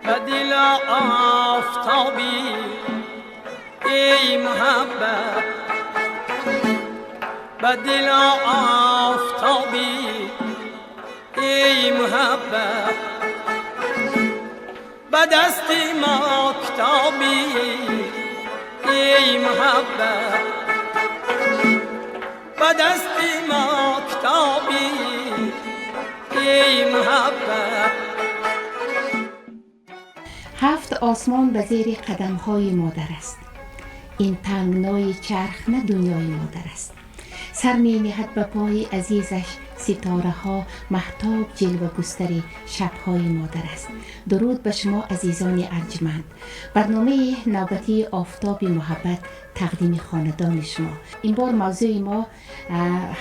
به دل آفتابی ای محبت، به دل آفتابی ای محبت، به دست ما کتابی ای محبت، به دست ما کتابی ای محبت. 7 آسمان به زیر قدم‌های مادر است. این تنگنای چرخ نه دنیای مادر است. سر می نهد به پای عزیزش ستاره ها، مهتاب جلوه گستر شب‌های مادر است. درود به شما عزیزان ارجمند. برنامه نوبتی آفتاب محبت تقدیم خاندان شما. این بار موضوع ما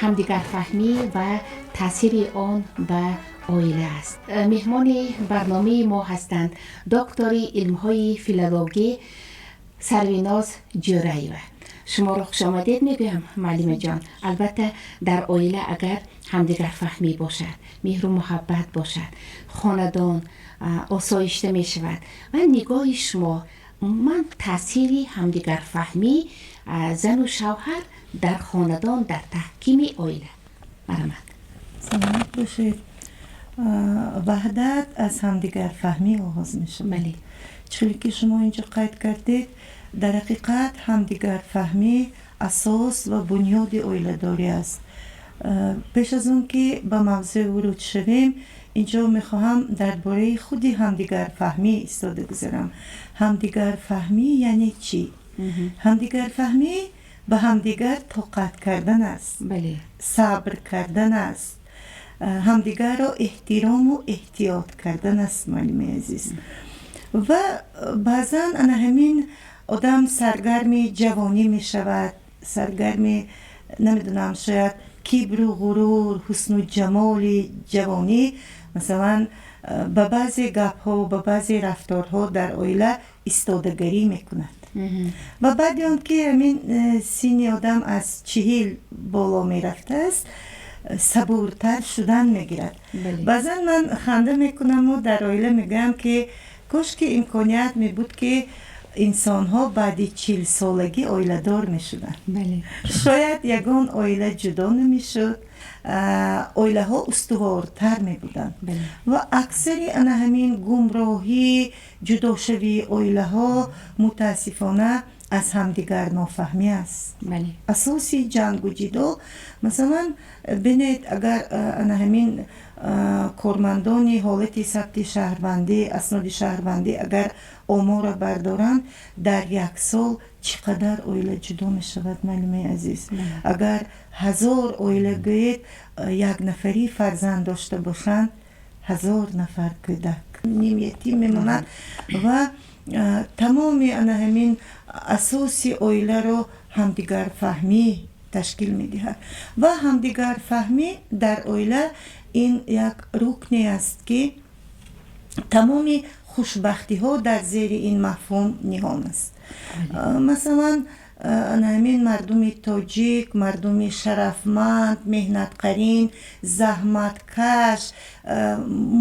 همدیگر فهمی و تاثیر آن به عائله است. مهمان برنامه ما هستند دکتر علم‌های فیلولوژی سرویناز جوراییوه. شما را خوش آمدید میگویم معلم جان. البته در عائله اگر همدیگر فهمی باشد، مهر و محبت باشد، خاندان آسایشته می شود و نگاه شما من تأثیری همدیگر فهمی زن و شوهر در خاندان در تحکیم عائله. مرحمت. سلامت باشید. وحدت از همدیگر فهمی آغاز می شود. بله. چون که شما اینجا قید کردید، در حقیقت همدیگر فهمی اساس و بنیاد عائله داری است. پیش از اون که به موضوع ورود شویم، اینجا میخواهم درباره خودی همدیگر فهمی ایستاده گذارم. همدیگر فهمی یعنی چی؟ همدیگر فهمی به همدیگر طاقت کردن است. بله. صبر کردن است. همدیگر را احترام و احتیاط کردن است معلم عزیز. و بعضا همین آدم سرگرمی جوانی می شود، سرگرمی نمیدونم شاید کبر و غرور، حسن و جمال جوانی، مثلا به بعضی گپ ها و به بعضی رفتارها در عائله ایستادگری میکند و بعد آن که همین سین آدم از 40 بالا میرفته است صبورتر شدن میگیرد. بعضا من خنده میکنم و در عائله میگم که کاش که امکانیت می بود که انسان ها بعد 40 سالگی عائله دار می شدن. بله. شاید یگان عائله جدا نمی شد، عائله ها استوارتر می بودن. بله. و اکثری همین گمراهی جدا شوی عائله ها متاسفانه از همدیگر نافهمی است. بله. اساسی جنگ و جدال، مثلا بینید اگر همین کارمندان حالت ثبت شهروندی، اسناد شهروندی اگر آمار بردارند در 1 سال چقدر عائله جدا می شود معلم عزیز. اگر 1000 عائله گوید 1 نفری فرزند داشته باشند 1000 نفر کودک نیم یتیم میمونند و تمامی همین اساسی عائله رو همدیگر فهمی تشکیل میدهد و همدیگر فهمی در عائله این یک رکنی است که تمامی خوشبختی ها در زیر این مفهوم نهان است. مثلا همین مردم تاجیک، مردم شرفمند، مهنتقرین، زحمتکش،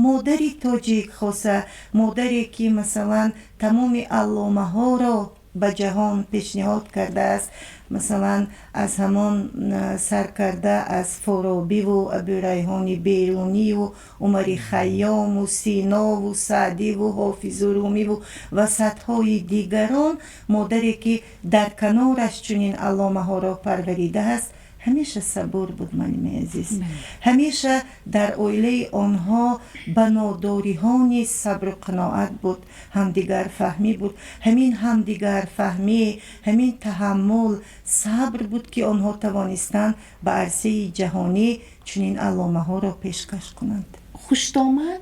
مادری تاجیک خاصه مادری که مثلا تمام علامه ها را به جهان پیشنهاد کرده است، مثلا از همان سر کرده از فارابی و ابوریحان بیرونی و عمر خیام و سینا و سعدی و حافظ رومی و صدهای دیگران، مادری که در کنارش چنین علامه ها را پروریده است همیشه صبور بود معلم عزیز. همیشه در عائله آنها بناداری‌های صبر و قناعت بود، همدیگر فهمی بود. همین همدیگر فهمی، همین تحمل، صبر بود که آنها توانستند به عرصه جهانی چنین علامه ها را پیشکش کنند. خوشدامن،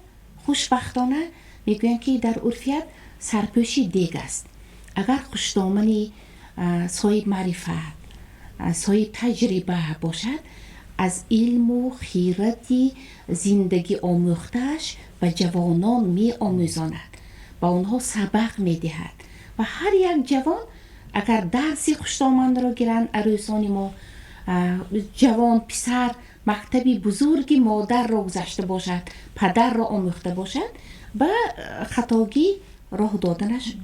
خوشبختانه میگویند که در عرفیت سرپوشی دیگ است. اگر خوشدامنی صاحب معرفت، صاحب تجربه باشد، از علم و خیرتی زندگی آموختش و جوانان می آموزاند، با آنها سبق می دهد و هر یک جوان اگر درسی خوشدامن را گیرند، عروسان ما جوان پسر مکتبی بزرگی مادر را گذشته باشد، پدر را آموخته باشد، به خطاگی راه دادنش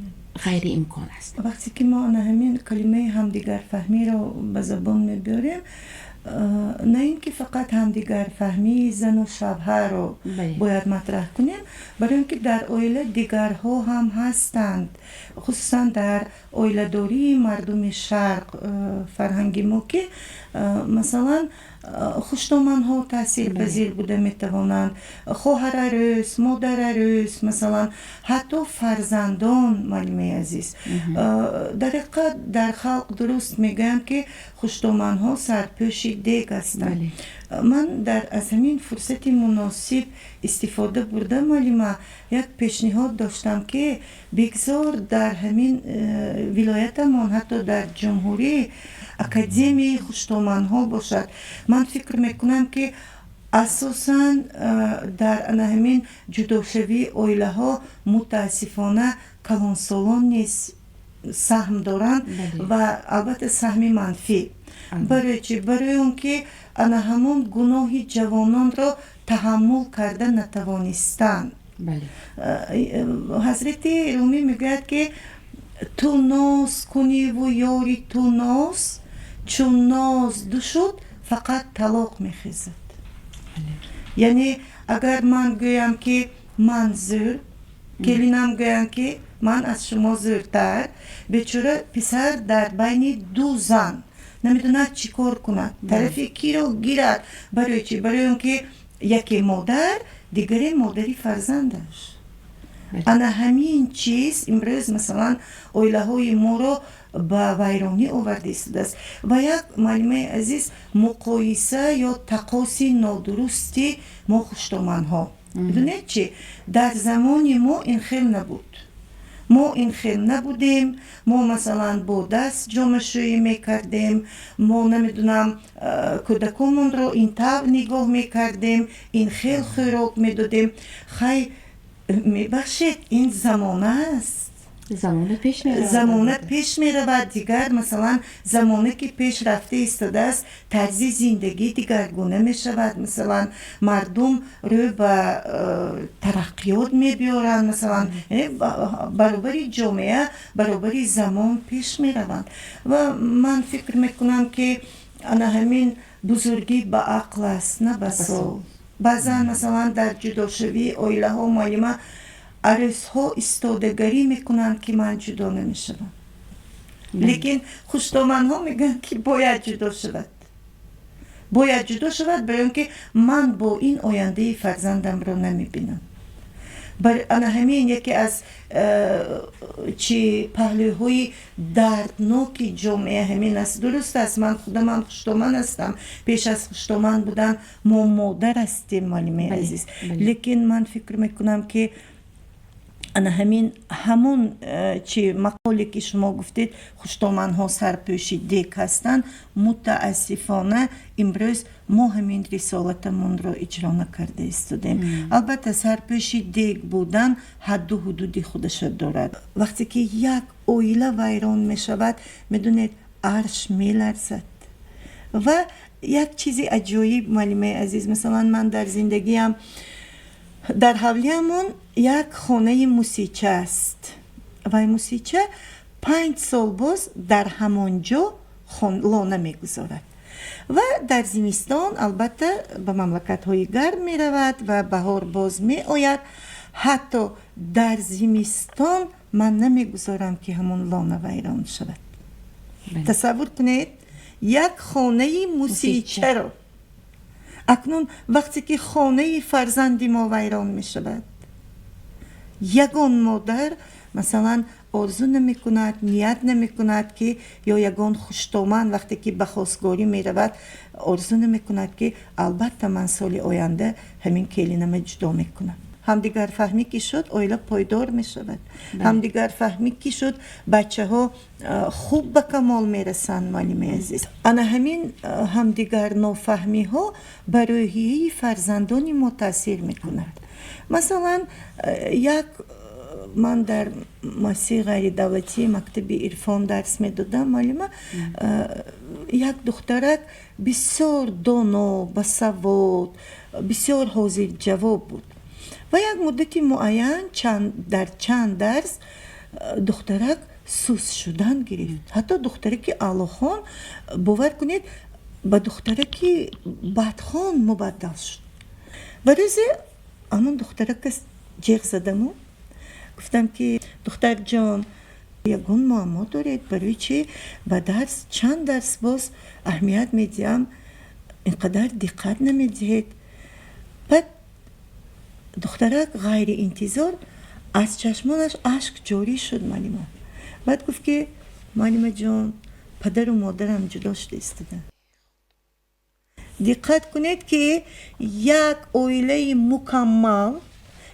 غیر امکان است. وقتی که ما همین کلمه همدیگر فهمی رو به زبان میبریم، نه اینکه فقط همدیگر فهمی زن و شوهر رو باید مطرح کنیم، برای اینکه در اویله دیگرها هم هستند، خصوصا در اویله داری مردم شرق فرهنگی ما که مثلا خوشتومن ها تاثیر پذیر بوده میتوانند، خواهر عروس، مادر عروس، مثلا حتی فرزندان. معلم عزیز، در حقیقت در خلق درست میگن که خوشتومن ها سرپوش دیگ هستند. من از همین فرصت مناسب استفاده بردم معلم، یک پیشنهاد داشتم که بگذار در همین ولایتمان حتی در جمهوری اکادمی خوشتومن ها باشد. من فکر میکنم که اساساً در همین جداشوی اویله ها متاسفانه کلانسالان نیز سهم دارند و البته سهم منفی. برای چی؟ برای اون که همون گناه جوانان را تحمل کرده نتوانستند. حضرت رومی میگوید که تو ناز کنی و یاری تو ناز، چون ناز دو شد فقط طلاق میخیزد. یعنی اگر من گویم که من زور، کلینم گویم که من از شما زورتر، بیچاره پسر در بین دو زن نمیدونه چی کار کند، طرف کی رو گیرد. برای چی؟ برای اونکه یکی مادر، دیگری مادری فرزندش. انا همین چیز امروز مثلا اویله های ما رو به ویرانی آورده است و یک معلم عزیز مقایسه یا تقاس نادرستی ما خوشتومن ها. بدونید چی؟ در زمان ما این خیل نبود. ما این خیل نبودیم. ما مثلا با دست جامشویی میکردیم، ما نمیدونم کودکمون رو این طور نگاه میکردیم، این خیل خوراک میدادیم. خیلی میبخشید این زمانه است. زمانه پیش می رود دیگر. مثلا زمانه که پیش رفته ایستاده است، طرز زندگی دیگرگونه می شود. مثلا مردم رو به ترقیات می بیارن، مثلا برابری جامعه، برابری زمان پیش می روند. و من فکر می کنم که همین بزرگی به عقل است نه به سال. بعضا مثلا در جداشوی اویله ها معلمه عروس ها استادگری میکنند که من جدا نمیشوم، لیکن خوشتومن ها میگن که باید جدا شود، باید جدا شود، برای اینکه من با این آینده فرزندم رو نمیبینم. انا همین یکی از پهلوهای دردناک جامعه همین است. درست است، من خودم خوشتومن هستم، پیش از خوشتومن بودن ما مادر هستیم معلم عزیز. لیکن من فکر میکنم که انا همون مقاله که شما گفتید خوشتومن ها سرپوش دیگ هستند، متاسفانه امروز ما همین رسالتمون رو اجرا نکرده ایستادیم. البته سرپوش دیگ بودن حد و حدود خودش دارد. وقتی که یک اویله ویران می شود میدونید عرش می لرزد. و یک چیزی عجیب معلم عزیز، مثلا من در زندگیم در حولیمون یک خانه موسیقی است و این موسیقی 5 سال باز در همانجا لانه میگذارد و در زمستان البته به مملکت های گرم می رود و بهار باز می آید. حتی در زمستان من نمیگذارم که همون لانه ویران شود. تصور کنید یک خانه موسیقی رو. اکنون وقتی که خانه فرزندی ما ویران می شود، یگان مادر مثلا آرزو نمی کند، نیت نمی کند که، یا یگان خوشتومن وقتی که به خواستگاری می رود آرزو نمی کند که البته من سال آینده همین کلینم جدا می کنم. همدیگر فهمی که شد اویله پایدار می شود. همدیگر فهمی که شد بچه ها خوب به کمال می رسند معلم عزیز. انا همین همدیگر نافهمی ها بر روحیه فرزندان ما تاثیر می کند. مثلا من در مؤسسه غیر دولتی مکتب عرفان درس می دادم معلمه، یک دخترک بسیار دانا، بسواد، بسیار حاضر جواب بود و یک مدتی معین در چند درس دخترک سوس شدن گرفت. حتی دخترک اعلیخوان باور کنید به دخترک بدخوان مبدل شد. و روزی همون دخترک جیغ زدم و گفتم که دختر جان یگون معما دارید، برای چی به درس چند درس باز اهمیت میدیم اینقدر دقت نمیدهید؟ بعد دخترک غیر انتظار از چشمانش اشک جاری شد معلمه. بعد گفت که معلمه جان پدر و مادرم جدا شده ایستادن. دقت کنید که یک عائله مکمل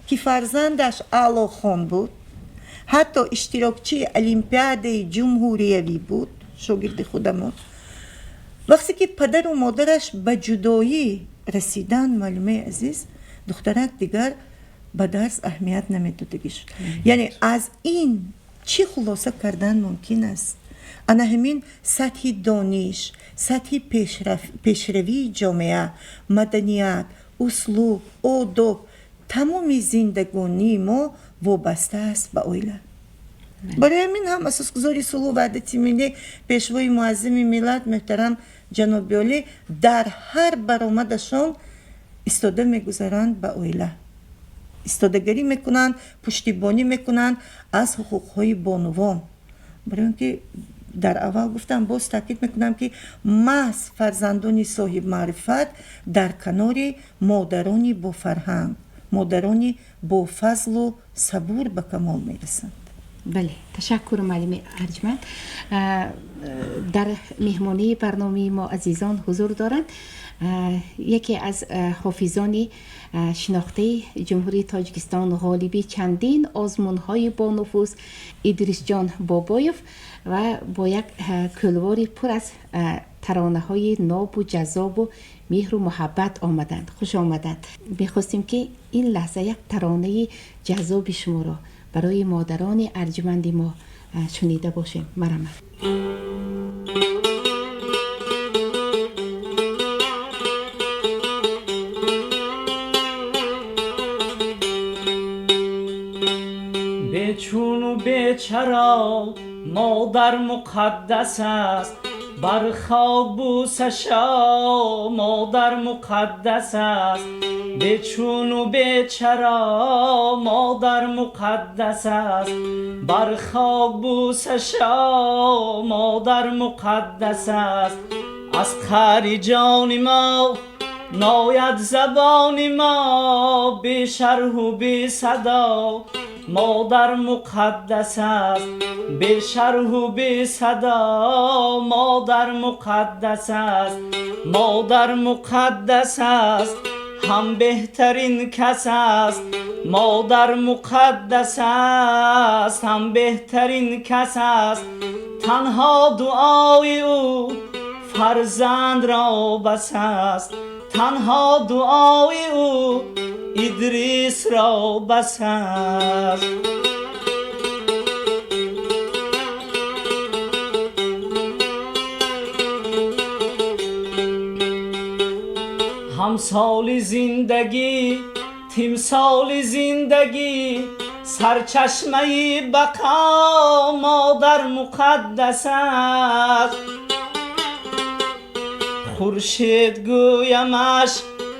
که فرزندش اعلیخوان بود، حتی اشتراکچی المپیاد جمهوریوی بود، شاگرد خودمون، وقتی که پدر و مادرش به جدایی رسیدن معلومه عزیز، دخترک دیگر به درس اهمیت نمیداده شد. یعنی از این چی خلاصه کردن ممکن است؟ انا همین سطح دانش، سطح پیشروی جامعه، مدنیت، اسلوب، آداب، تمام زندگانی ما وابسته است به عائله. برای همین هم اساسگذاری صلح و وحدت ملی پیشوای معظم ملت محترم جناب عالی در هر برآمدشان استاده میگذارند به عائله، استادگری میکنند، پشتیبانی میکنند از حقوقهای بانوان. برای اینکه در اول گفتم، باز تاکید میکنم که محض فرزندان صاحب معرفت در کنار مادرانی با فرهنگ، مادرانی با فضل و صبور به کمال میرسند. بله، تشکر معلم ارجمند. در مهمانی برنامه ما عزیزان حضور دارند یکی از حافظان شناخته جمهوری تاجیکستان، غالبی چندین آزمون‌های با نفوذ، ادریس جان بابایف و با یک کلواری پر از ترانه‌های ناب و جذاب و مهر و محبت آمدند. خوش آمدند. می‌خواستیم که این لحظه یک ترانه جذاب شما را برای مادران ارجمند ما شنیده باشیم. مرحمت. چون و بیچرا مادر مقدس است، بر خاک بوسشا مادر مقدس است. بچون و بیچرا مادر مقدس است، بر خاک بوسشا مادر مقدس است. از خری جان ما ناید زبان ما، بی شرح و بی صدا مادر مقدس است. بی شرح و بی صدا مادر مقدس است. مادر مقدس است، هم بهترین کس است. مادر مقدس است، هم بهترین کس است. تنها دعای او فرزند را بس است. تنها دعای او ادریس را بس است. همسال زندگی، تمثال زندگی، سرچشمه بقا مادر مقدس است. خورشید گویمش،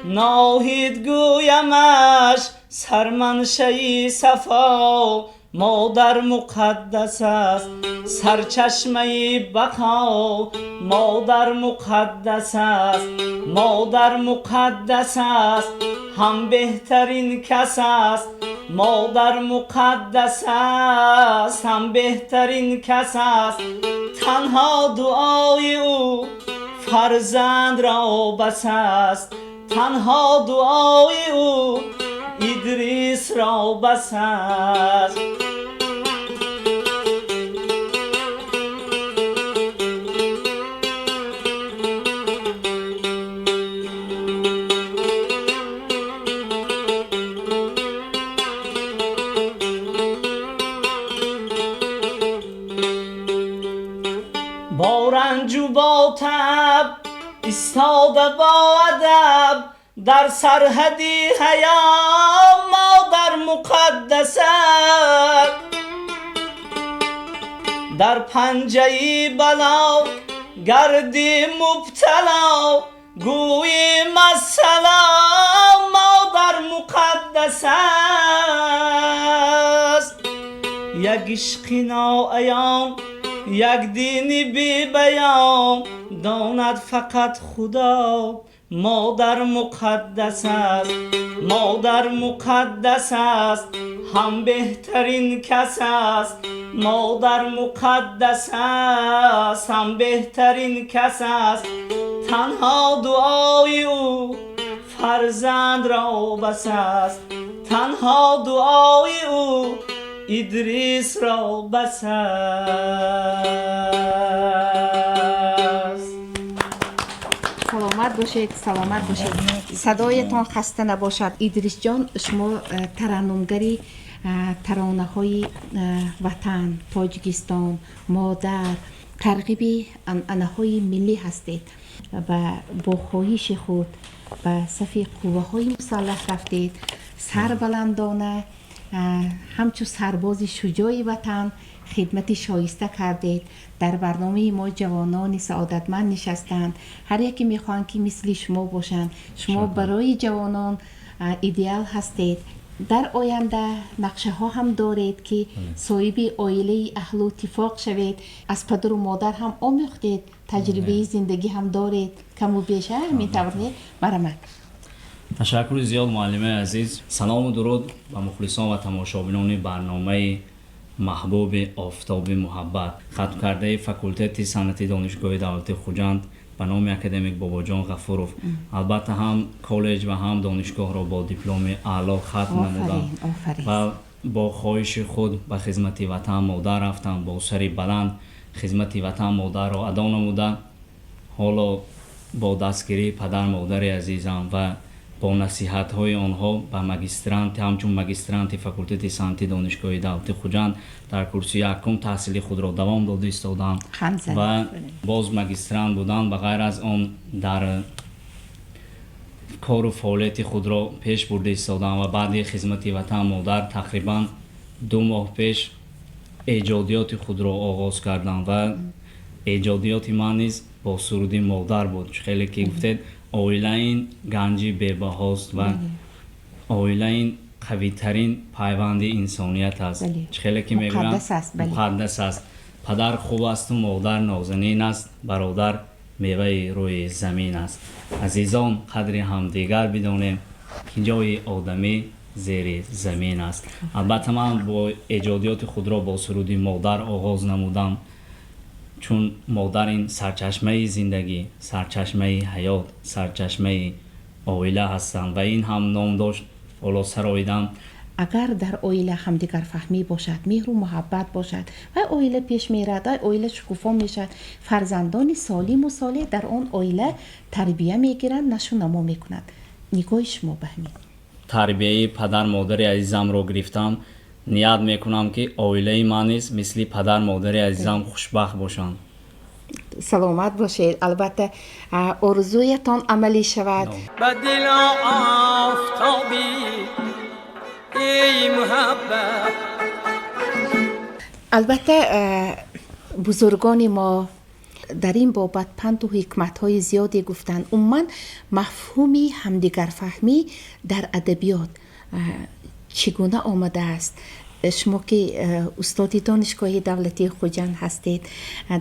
ناهید گویمش، سرمنشه صفا مادر مقدس است. سرچشمه بقا مادر مقدس است. مادر مقدس است، هم بهترین کس است. مادر مقدس است، هم بهترین کس است. تنها دعای او فرزند را بس است. تنها دعای او ادریس را بس است. با رنج و با تب ایستاده با ادب، در سرحدی حیا مادر مقدست در پنجه بلا گردی مبتلا گوییم السلام مادر مقدس است یک عشق ناعیان یک دینی بی بیان داند فقط خدا مادر مقدس است مادر مقدس است هم بهترین کس است مادر مقدس است هم بهترین کس است تنها دعای او فرزند را بس است تنها دعای او ادریس را بس است. سلامت باشید سلامت باشید صدایتان خسته نباشد. ادریس جان شما ترنمگری ترانه های وطن تاجیکستان مادر ترغیبی انعنه های ملی هستید و با خواهش خود به صف قوه های مسلح رفتید سربلندانه همچو سرباز شجاع وطن خدمت شایسته کردید. در برنامه ما جوانان سعادتمند نشستند هر یکی میخوان که مثل شما باشند. شما برای جوانان ایدئال هستید. در آینده نقشه ها هم دارید که صاحب عائله اهل و اتفاق شوید. از پدر و مادر هم آموختید تجربه زندگی هم دارید کم و بیشتر میتوانید برآمد. تشکر زیاد معلم عزیز. سلام و درود به مخلصان و تماشابینان برنامه محبوب آفتاب محبت. ختم کرده فاکولته صنعتی دانشگاه دولتی خوجند به نام اکادمیک باباجان غفورов البته هم کالج و هم دانشگاه را با دیپلم اعلی ختم نمودم و با خواهش خود به خدمت وطن مادر رفتم. با سری بلند خدمت وطن مادر را ادا نمودم. حالا با دستگیری پدر مادر عزیزم و با نصیحت های آنها به ماجسترانت همچون ماجسترانت فاکولته صنعتی دانشگاه دولتی خوجند در کورس یکم تحصیلی خود را دوام داده ایستادم و باز ماجسترانت بودم. و غیر از آن در کار و فعالیت خود را پیش برده ایستادم و بعد خدمت وطن مادر تقریبا 2 ماه پیش ایجادیات خود را آغاز کردم و ایجادیات من نیز با سرودی مادر بود. خیلی که گفتید عائله این گنجی بی‌بهاست و عائله این قوی ترین پیوند انسانیت است. خیلی که میگویم مقدس است. پدر خوب است و مادر نازنین است. برادر میوه روی زمین است. عزیزان قدر همدیگر بدانیم که جای آدمی زیر زمین است. البته من با ایجادیات خود را با سرودی مادر آغاز نمودم چون مادر این سرچشمه زندگی، سرچشمه حیات، سرچشمه عائله هستند و این هم نام داشت. حالا سرایدم اگر در عائله همدیگر فهمی باشد مهر و محبت باشد و عائله پیش میرد عائله شکوفا میشد فرزندان سالم و صالح در آن عائله تربیه میگیرند نشو نما میکنند. نگاه شما به همین تربیه پدر مادر عزیزم رو گرفتم. نیت میکنم که عائله من نیز مثل پدر مادر عزیزم خوشبخت باشند. سلامت باشید. البته آرزویتان عملی شود. به دل آفتابی ای محبت. البته بزرگان ما در این بابت پند و حکمت های زیادی گفتن. عموما مفهومی همدیگر فهمی در ادبیات چگونه آمده است؟ شما که استاد دانشگاه دولتی خوجند هستید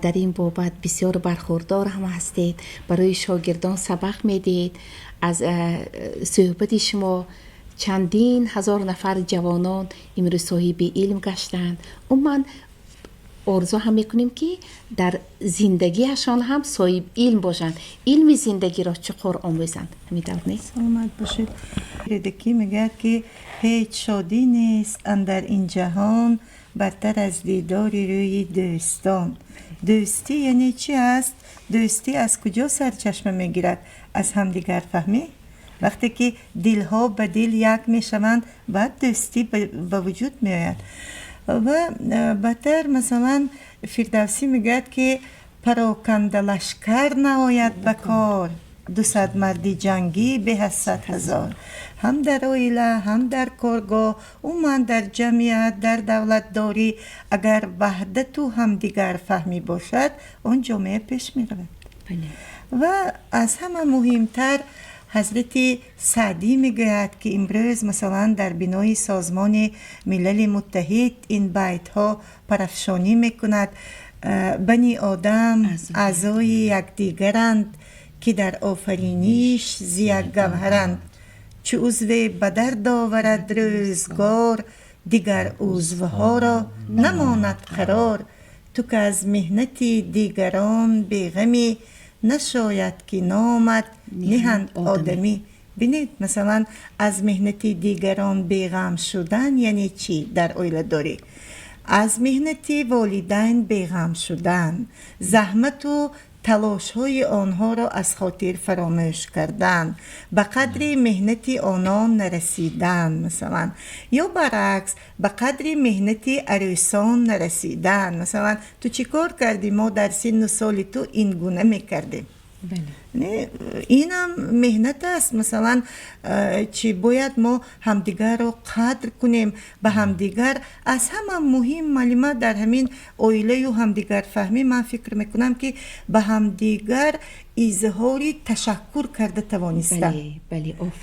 در این بابت بسیار برخوردار هم هستید. برای شاگردان سبق میدید. از صحبت شما چندین هزار نفر جوانان امروز صاحب علم گشتند. عموما آرزو هم میکنیم که در زندگیشان هم صاحب علم باشند. علم زندگی را چقدر آموزند. همیدار نیست؟ سلامت باشید. ردکی میگه که هیچ شادی نیست اندر این جهان بدتر از دیدار روی دوستان. دوستی یعنی چی است؟ دوستی از کجا سرچشمه میگیرد؟ از همدیگر فهمی؟ وقتی که دلها به دل یک میشوند بعد دوستی به وجود میآید. و بدتر مثلا فردوسی میگه که پراکنده لشکر نهاید به کار. 200 مردی جنگی به از 100,000. هم در اویله هم در کارگاه و من در جمعیت در دولت داری اگر وحدت و همدیگر فهمی باشد اون جامعه پیش می رود. و از همه مهمتر حضرت سعدی میگوید که امروز مثلا در بنای سازمان ملل متحد این بیت ها پرافشانی میکند بنی آدم اعضای یکدیگرند که در آفرینش ز یک گوهرند چو عضو به درد آورد روزگار دیگر عضوها را نماند قرار تو که از مهنت دیگران بیغمی نشاید که نامد نهند آدمی. بینید مثلا از مهنت دیگران بیغم شدن یعنی چی در اویله داری؟ از مهنت والدین بیغم شدن، زحمت و تلاش های آنها را از خاطر فراموش کردن، به قدر مهنت آنان نرسیدن مثلا، یا برعکس به قدر مهنت عروسان نرسیدن. مثلا تو چی کار کردی؟ ما در سن و سال تو این گونه میکردیم. این هم مهنت است. مثلا چی باید ما همدیگر رو قدر کنیم، به همدیگر از همه مهم معلومات در همین اویله و همدیگر فهمی من فکر میکنم که به همدیگر اظهاری تشکر کرده توانستم.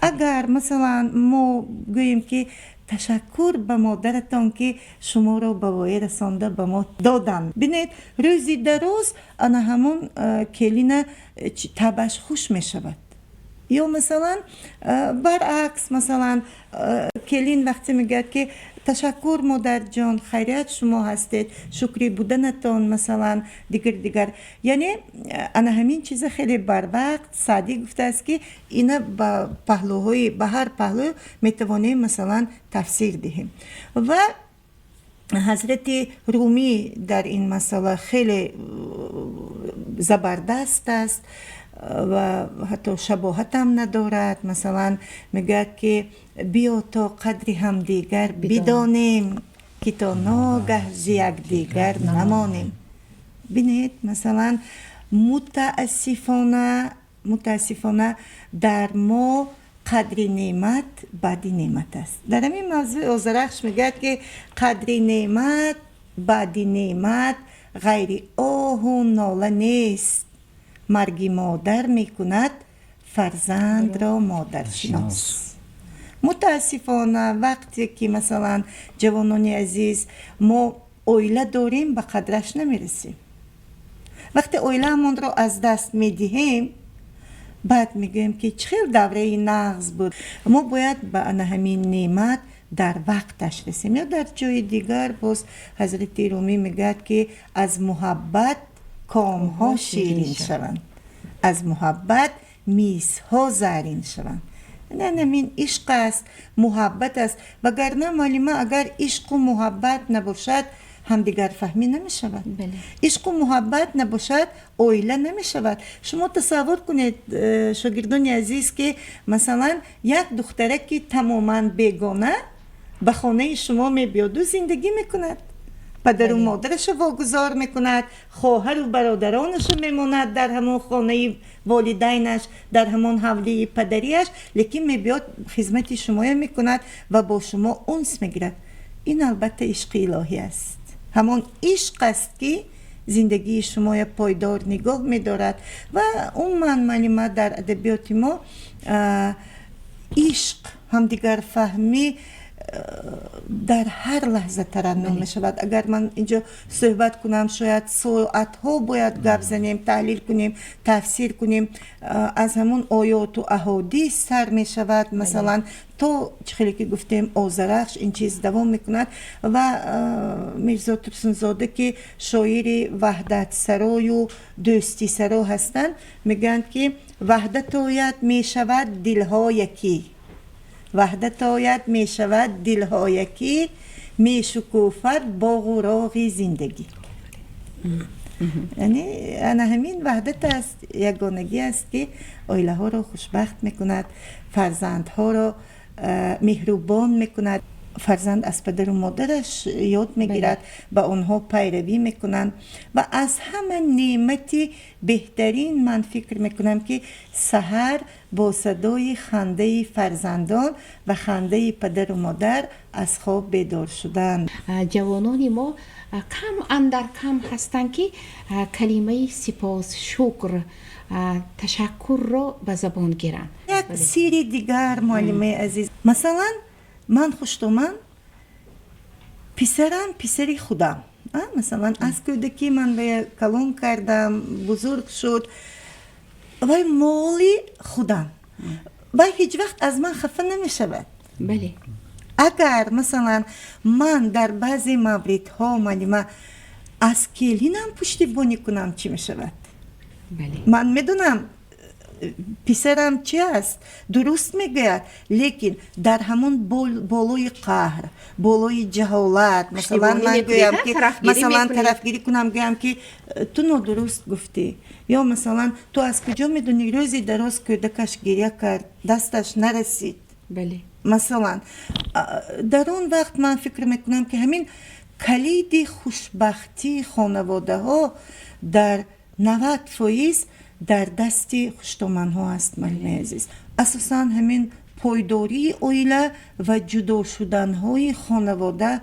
اگر مثلا ما گوییم که تشکر به مادرتان که شما را به وای رسانده به ما دادن، بینید روزی در روز انا همون کلینه تبش خوش می شود. یا مثلا برعکس مثلا کلین وقتی میگه که تشکر مادر جان خیریت شما هستید، شکری بودنتان مثلا دیگر یعنی انا همین چیز خیلی بر وقت سعدی گفته است که اینا به پهلوهای به هر پهلو میتوانیم مثلا تفسیر دهیم. و حضرت رومی در این مسئله خیلی زبردست است و حتی شباهت هم ندارد. مثلا میگه که بیا تا قدری هم دیگر بدانیم که تا ناگه ز یک دیگر نمانیم. بینید مثلا متاسفانه در ما قدر نعمت بعد نعمت است. در همین موضوع آذرخش میگه که قدر نعمت بعد نعمت غیر آه و ناله نیست، مرگ مادر میکند فرزند را مادر شناس. متاسفانه وقتی که مثلا جوانان عزیز ما اویله داریم به قدرش نمیرسیم. وقتی اویله من را از دست میدهیم بعد میگیم که چه دوره نغز بود. ما باید به همین نعمت در وقتش رسیم. یا در جای دیگر باز حضرت رومی میگه که از محبت کامها شیرین شوند، از محبت میزها زرین شوند. این عشق است، محبت است. وگرنه معلومه اگر عشق و محبت نباشد همدیگر فهمی نمی شود. عشق و محبت نباشد اویله نمی شود. شما تصور کنید شاگردان عزیز که مثلا یک دختره که تماما بیگانه به خانه شما می بیاد و زندگی میکند، پدر و مادرش واگذار میکند، خواهر و برادرانش میماند در همون خانه والدینش، در همون حوله پدریش، لیکن میبیاد خدمت شما میکند و با شما انس میگیرد. این البته عشق الهی است. همون عشق است که زندگی شما پایدار نگاه میدارد. و اون معلومه در ادبیات ما عشق همدیگر فهمی در هر لحظه ترنم می شود. اگر من اینجا صحبت کنم شاید ساعت ها باید گپ زنیم، تحلیل کنیم، تفسیر کنیم. از همون آیات و احادیث سر می شود. مثلا تو خیلی که گفتیم آذرخش این چیز دوام می کند. و میرزا ترسونزاده که شاعر وحدت سرای و دوستی سرا هستند میگن که وحدت آید می شود دلها یکی، وحدت آید می شود دلها یکی، می شکوفد باغ و راغ زندگی. یعنی همین وحدت است، یگانگی است که عائله ها را خوشبخت میکند، فرزندها را مهربان میکند. فرزند از پدر و مادرش یاد میگیرد، به آنها پیروی میکنند و از همه نعمتی بهترین من فکر میکنم که سحر با صدای خنده فرزندان و خنده پدر و مادر از خواب بیدار شدن. جوانان ما کم اندر کم هستند که کلمه سپاس، شکر، تشکر را به زبان گیرند. یک سری دیگر معلمه عزیز، مثلا من خوشتومن پسرم پسری خودم، مثلا از کودکی من به کلون کردم، بزرگ شد و مالی خودم و هیچ وقت از من خفه نمی شود. بله. اگر مثلا من در بعضی موردها معلمه از کلینم پشتیبانی کنم چی می شود؟ بله. من میدونم پسرم چی است، درست میگوید، لیکن در همون بالای قهر، بالای جهالت، مثلا من گویم که مثلا طرفگیری کنم، گویم که تو نادرست گفتی، یا مثلا تو از کجا میدونی روزی دراز کودکش گریه کرد دستش نرسید. بله. مثلا در اون وقت من فکر میکنم که همین کلید خوشبختی خانواده ها در 90% در دستی خوشتومن ها است معلم عزیز. اساساً همین پایداری اویله و جدا شدن های خانواده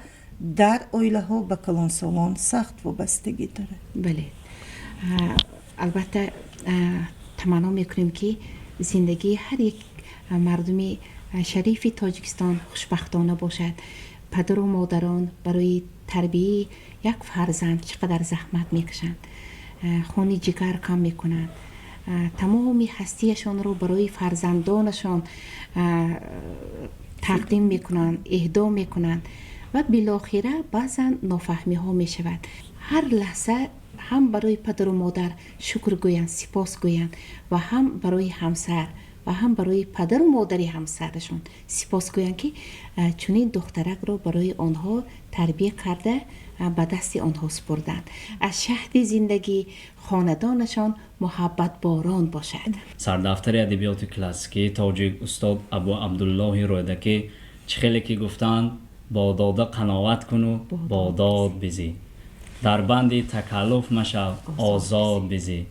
در اویله ها به کلانسالان سخت وابستگی داره. بله. البته تمنا میکنیم که زندگی هر یک مردمی شریف تاجیکستان خوشبختانه باشد. پدر و مادران برای تربیت یک فرزند چقدر زحمت میکشند، خون جگر کم میکنند، تمامی هستیشان رو برای فرزندانشان تقدیم میکنند، اهدا میکنند و بالاخره بعضا نافهمی ها میشود. هر لحظه هم برای پدر و مادر شکر گویند، سپاس گویند و هم برای همسر و هم برای پدر و مادری همسرشون سپاس گویند که چنین دخترک رو برای آنها تربیت کرده به دست آنها سپردند. از شهد زندگی خاندانشان محبت باران باشد. سردفتر ادبیات کلاسیکی تاجیک استاد ابو عبدالله رودکی خیلی که گفتند با داده قناعت کن و با داد بزی، در بند تکلف مشو آزاد بزی،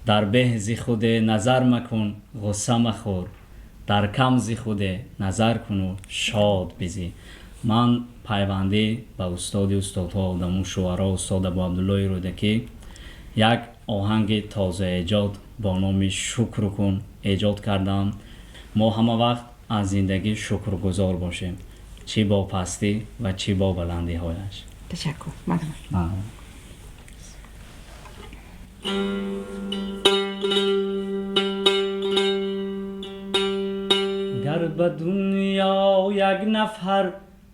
در به زی خود نظر مکن غصه مخور، در کم زی خود نظر کن و شاد بزی. من پیوندی به استادها آدمو شوارا استاد ابو عبدالله رودکی یک آهنگ تازه ایجاد با نام شکر کن ایجاد کردم. ما همه وقت از زندگی شکرگزار باشیم، چی با پستی و چی با بلندی هایش. تشکر. ممنون. گر به دنیا یک نفر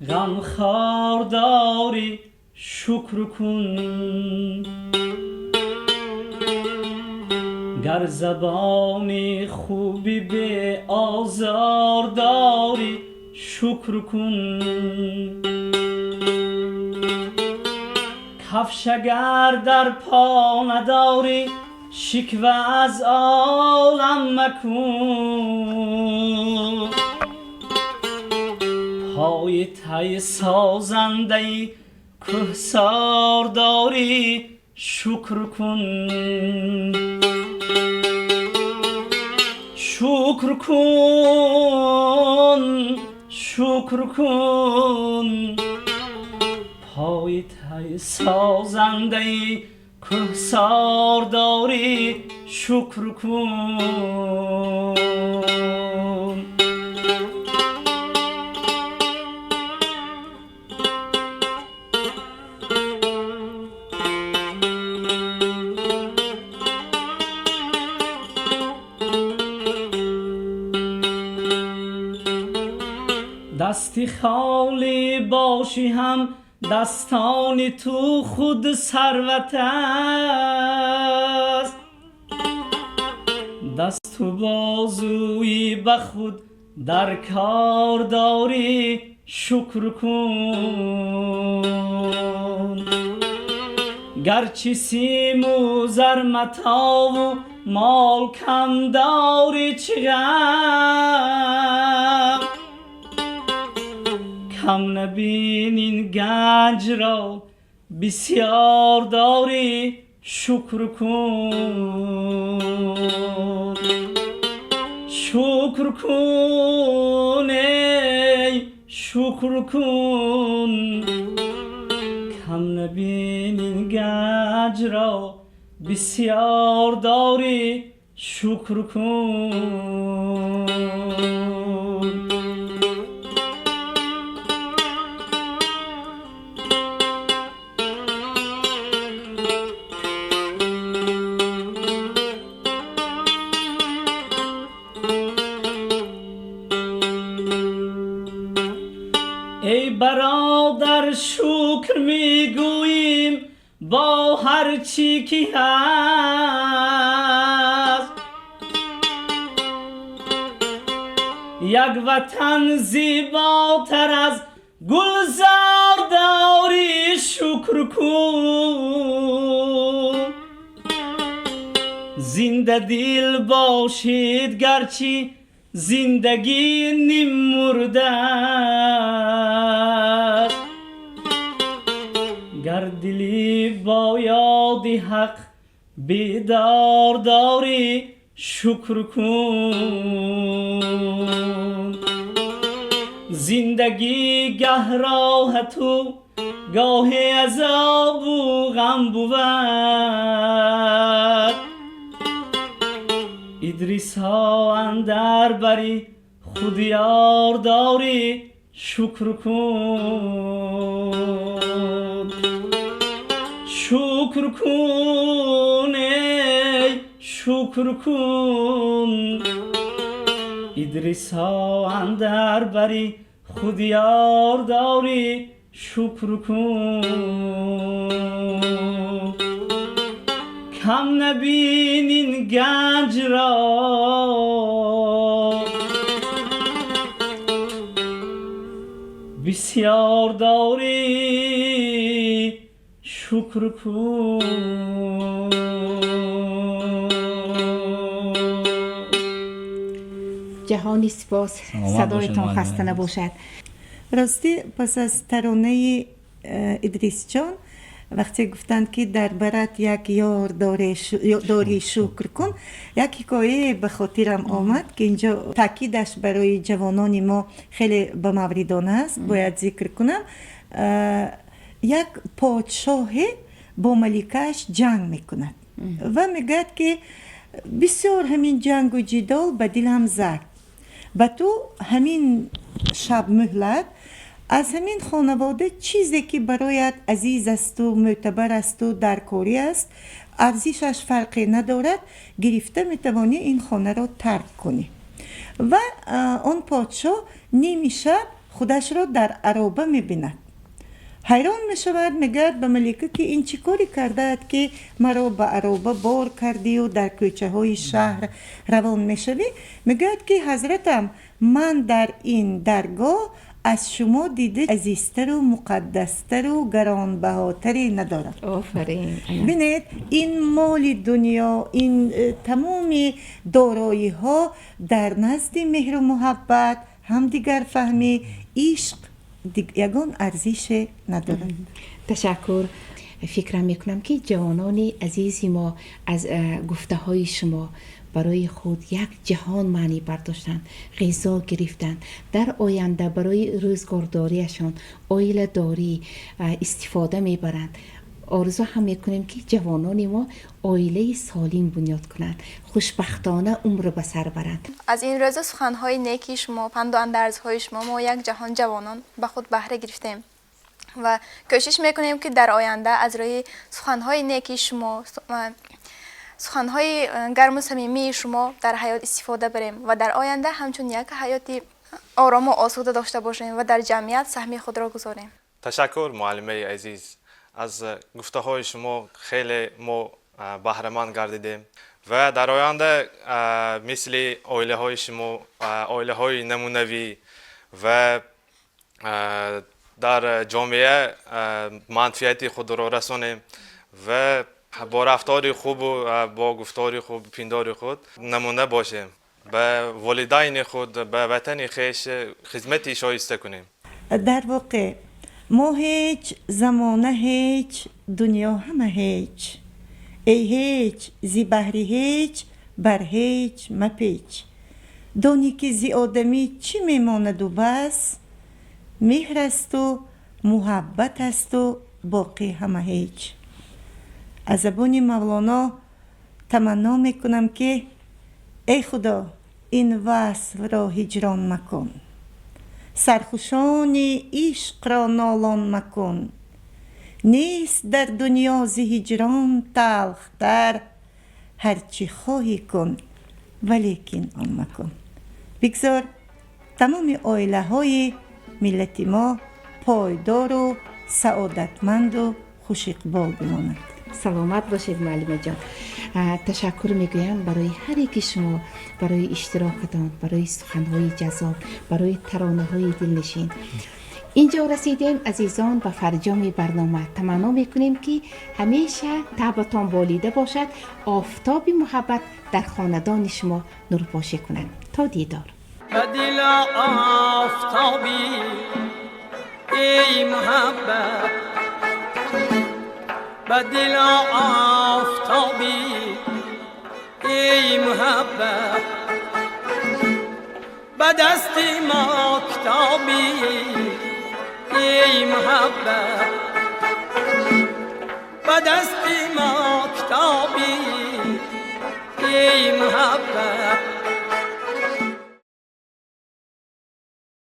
غمخوار داری شکر کن، گر زبانی خوبی به آزار داری شکر کن، کفش اگر در پا نداری شکوه از عالم مکن، پای تی سازنده کهسار داری شکر کن، شکر کن، شکر کن، پای تی سازنده کهسار داری شکر کن. دستی خالی باشی هم دستان تو خود ثروت است، دست و بازوی به خود در کار داری شکر کن، گرچه سیم و زر متاع و مال کم داری چه غم، کم نبین این گنج را بسیار داری شکر کن شکر کن ای شکر کن کم نبین این گنج را بسیار داری شکر کن ای برادر شکر میگوییم با هر چی که هست یک وطن زیباتر از گلزار داری شکر کن زنده دل باشید گرچه زندگی نیم مرده است گر دلی با یاد حق بیدار داری شکر کن زندگی گه راحت و گاهی عذاب و غم بود ادریس ها اندر بری خود یار داری شکر کن شکر کن ای شکر کن ادریس ها اندر بری خود یار داری شکر کن کم نبین این گنج را بسیار داری شکر کن جهانی سپاس صدایتان خسته نباشد راستی پس از ترانه ادریس جان وقتی گفتند که در برات یک یار داری شکر کن یک حکایه به خاطرم آمد که اینجا تاکیدش برای جوانان ما خیلی به موردانه است باید ذکر کنم یک پادشاه با ملکش جنگ میکند و میگه که بسیار همین جنگ و جدال به دلم زد و تو همین شب مهلت از همین خانواده چیزی که برایت عزیز است و معتبر است و درکاری است ارزشش فرقی ندارد گرفته میتوانی این خانه را ترک کنی و آن پادشاه نیمی شب خودش را در عرابه میبیند حیران میشود میگه به ملکه که این چی کاری کرده که مرا به عرابه بار کردی و در کوچه های شهر روان میشوی میگه که حضرتم من در این درگاه از شما دیده عزیزتر و مقدستر و گرانبهاتری ندارم آفرین بینید این مال دنیا این تمام دارایی ها در نزد مهر و محبت همدیگر فهمی عشق یگان ارزش ندارد تشکر فکرم میکنم که جوانان عزیزی ما از گفته های شما برای خود یک جهان معنی برداشتن غذا گرفتن در آینده برای روزگارداریشان عائله داری استفاده میبرند آرزو هم میکنیم که جوانان ما عائله سالم بنیاد کنند خوشبختانه عمر به سر برند از این روز سخنهای نیکی شما پند و اندرزهای شما ما یک جهان جوانان به خود بهره گرفتیم و کوشش میکنیم که در آینده از روی سخنهای نیکی شما سخنهای گرم و صمیمی شما در حیات استفاده بریم و در آینده همچون یک حیاتی آرام و آسوده داشته باشیم و در جمعیت سهم خود را گذاریم. تشکر معلمه عزیز از گفته های شما خیلی ما بهره مند گردیدیم و در آینده مثل عائله های شما عائله های نمونوی و در جامعه منفعت خود را رسانیم و با رفتار خوب و با گفتار خوب پیندار خود نمونه باشیم به والدین خود به وطن خویش خدمتی شایسته کنیم. در واقع ما هیچ زمانه هیچ دنیا همه هیچ ای هیچ زی بحری هیچ بر هیچ مپیچ دانی که زی آدمی چی میماند و بس مهر است و محبت است و باقی همه هیچ. از زبان مولانا تمنا میکنم که ای خدا این وصف را هجران مکن، سرخوشانی عشق را نالان مکن، نیست در دنیا ز هجران تلختر، هرچی خواهی کن ولیکن آن مکن. بگذار تمام عائله های ملت ما پایدار و سعادتمند و خوش اقبال بماند. سلامت باشید معلم جان. تشکر میگویم برای هر یکی شما، برای اشتراکتان، برای سخنهای جذاب، برای ترانه‌های دلنشین. اینجا رسیدیم عزیزان به فرجام برنامه. تمنا میکنیم که همیشه تابتان بالیده باشد، آفتاب محبت در خاندان شما نورپاشی کنند. تا دیدار. بدل آفتابی ای محبت، بدل آفتابی ای محبت، بدست ماکتابی ای محبت، بدست ماکتابی ای محبت.